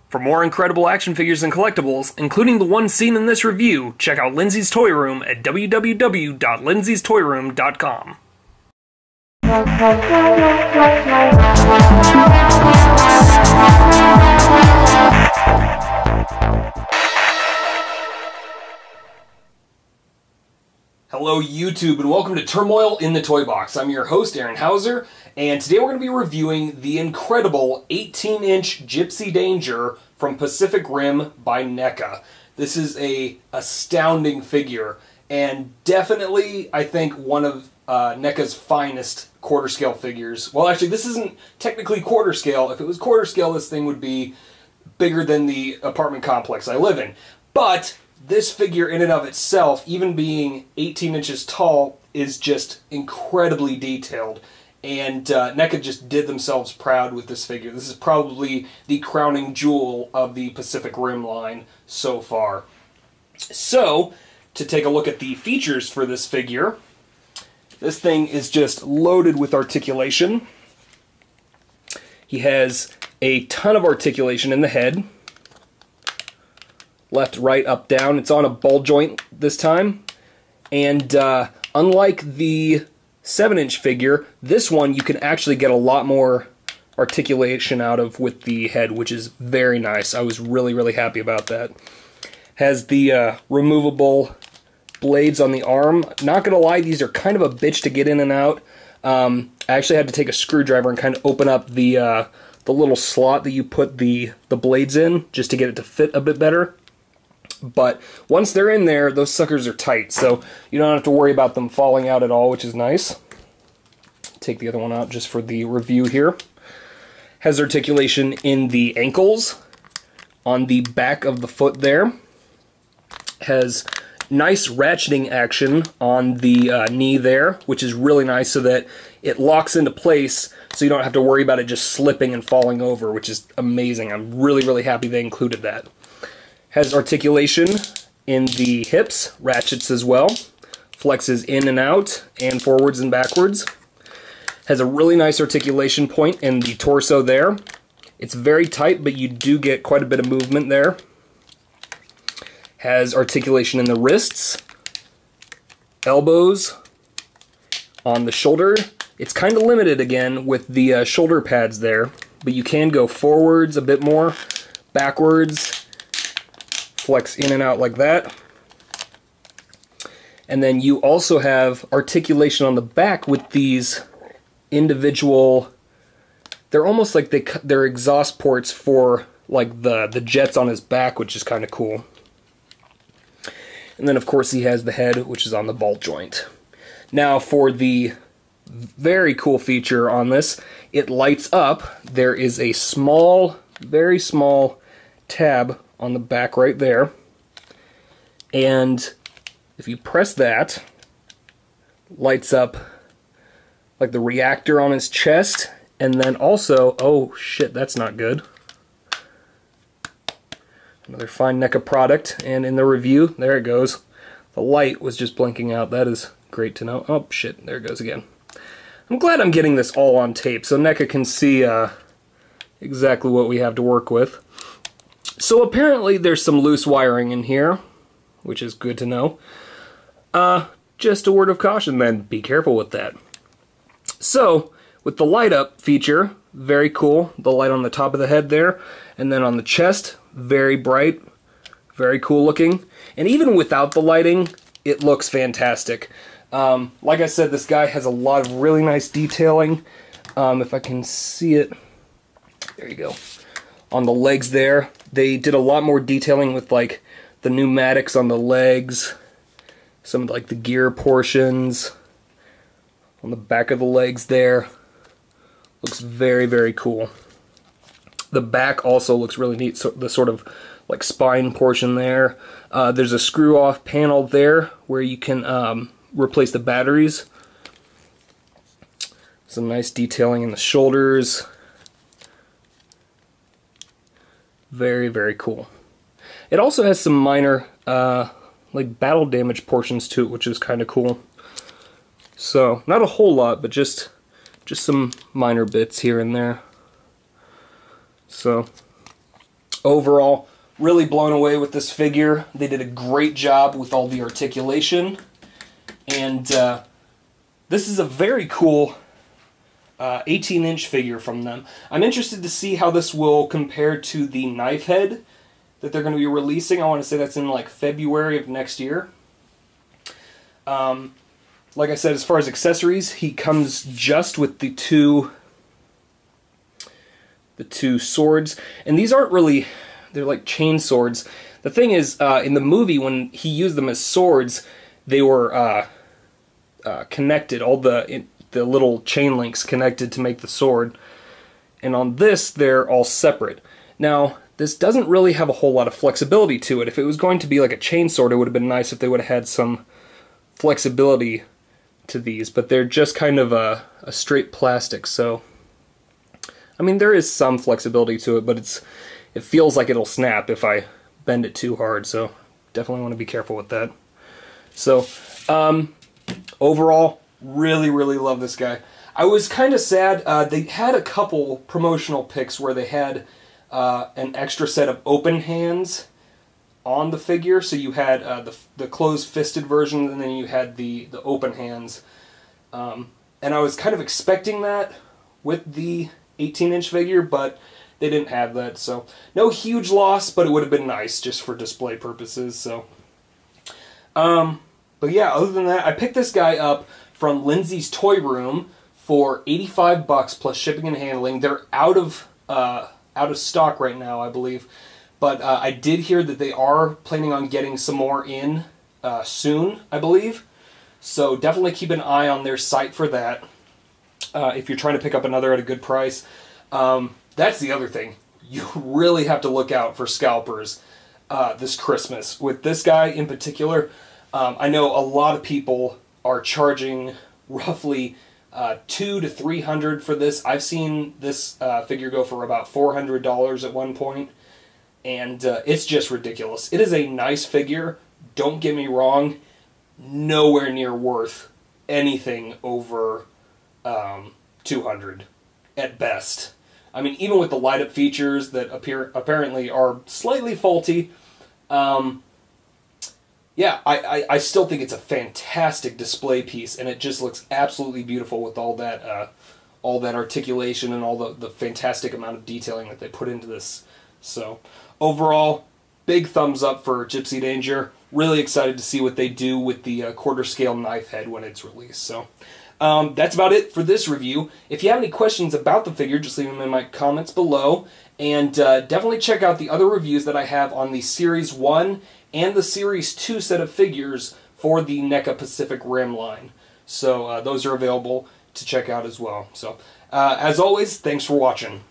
For more incredible action figures and collectibles, including the one seen in this review, check out Lindsay's Toy Room at www.lindsays.toyroom.com. Hello YouTube and welcome to Turmoil in the Toybox. I'm your host Aaron Hauser, and today we're going to be reviewing the incredible 18-inch Gipsy Danger from Pacific Rim by NECA. This is a astounding figure, and definitely I think one of NECA's finest quarter scale figures. Well, actually this isn't technically quarter scale. If it was quarter scale, this thing would be bigger than the apartment complex I live in. But this figure in and of itself, even being 18 inches tall, is just incredibly detailed. And NECA just did themselves proud with this figure. This is probably the crowning jewel of the Pacific Rim line so far. So, to take a look at the features for this figure, this thing is just loaded with articulation. He has a ton of articulation in the head. Left, right, up, down. It's on a ball joint this time. And unlike the 7-inch figure, this one you can actually get a lot more articulation out of with the head, which is very nice. I was really happy about that. Has the removable blades on the arm. Not gonna lie, these are kind of a bitch to get in and out. I actually had to take a screwdriver and kind of open up the little slot that you put the blades in, just to get it to fit a bit better. But once they're in there, those suckers are tight, so you don't have to worry about them falling out at all, which is nice. Take the other one out just for the review here. Has articulation in the ankles, on the back of the foot there. Has nice ratcheting action on the knee there, which is really nice so that it locks into place so you don't have to worry about it just slipping and falling over, which is amazing. I'm really happy they included that. Has articulation in the hips, ratchets as well, flexes in and out, and forwards and backwards. Has a really nice articulation point in the torso there. It's very tight, but you do get quite a bit of movement there. Has articulation in the wrists, elbows, on the shoulder. It's kind of limited again with the shoulder pads there, but you can go forwards a bit more, backwards, flex in and out like that. And then you also have articulation on the back with these individual, they're almost like they're exhaust ports for like the jets on his back, which is kind of cool. And then of course he has the head, which is on the ball joint. Now for the very cool feature on this, it lights up. There is a small, very small tab on the back right there, and if you press that, lights up like the reactor on his chest, and then also, oh shit, that's not good. Another fine NECA product, and in the review, there it goes. The light was just blinking out. That is great to know. Oh shit, there it goes again. I'm glad I'm getting this all on tape so NECA can see exactly what we have to work with. So apparently there's some loose wiring in here, which is good to know. Just a word of caution then, be careful with that. So, with the light up feature, very cool. The light on the top of the head there, and then on the chest, very bright, very cool looking. And even without the lighting, it looks fantastic. Like I said, this guy has a lot of really nice detailing. If I can see it, there you go. On the legs there, they did a lot more detailing with like the pneumatics on the legs, some of like the gear portions on the back of the legs there. Looks very cool. The back also looks really neat, so the sort of like spine portion there. There's a screw off panel there where you can replace the batteries. Some nice detailing in the shoulders. Very cool. It also has some minor like battle damage portions to it, which is kind of cool. So not a whole lot, but just some minor bits here and there. So Overall, really blown away with this figure. They did a great job with all the articulation. And this is a very cool 18-inch figure from them. I'm interested to see how this will compare to the knife head that they're going to be releasing. I want to say that's in like February of next year. Like I said, as far as accessories, he comes just with the two swords. And these aren't really, they're like chain swords. The thing is, in the movie, when he used them as swords, they were connected. All the little chain links connected to make the sword. And on this, they're all separate. Now, this doesn't really have a whole lot of flexibility to it. If it was going to be like a chain sword, it would have been nice if they would have had some flexibility to these, but they're just kind of a straight plastic, so I mean there is some flexibility to it, but it feels like it'll snap if I bend it too hard, so definitely want to be careful with that. So overall, really love this guy. I was kind of sad, they had a couple promotional pics where they had an extra set of open hands on the figure, so you had the closed-fisted version, and then you had the open hands. And I was kind of expecting that with the 18-inch figure, but they didn't have that, so no huge loss, but it would have been nice just for display purposes. So, but yeah, other than that, I picked this guy up from Lindsay's Toy Room for $85 plus shipping and handling. They're out of stock right now, I believe. But I did hear that they are planning on getting some more in soon, I believe. So definitely keep an eye on their site for that if you're trying to pick up another at a good price. That's the other thing. You really have to look out for scalpers this Christmas. With this guy in particular, I know a lot of people are charging roughly $200 to $300 for this. I've seen this figure go for about $400 at one point. And it's just ridiculous. It is a nice figure, don't get me wrong, nowhere near worth anything over $200 at best. I mean, even with the light-up features that apparently are slightly faulty, yeah, I still think it's a fantastic display piece, and it just looks absolutely beautiful with all that articulation and all the fantastic amount of detailing that they put into this. So, overall, big thumbs up for Gipsy Danger. Really excited to see what they do with the quarter scale knife head when it's released. So, that's about it for this review. If you have any questions about the figure, just leave them in my comments below. And definitely check out the other reviews that I have on the Series 1 and the Series 2 set of figures for the NECA Pacific Rim line. So, those are available to check out as well. So, as always, thanks for watching.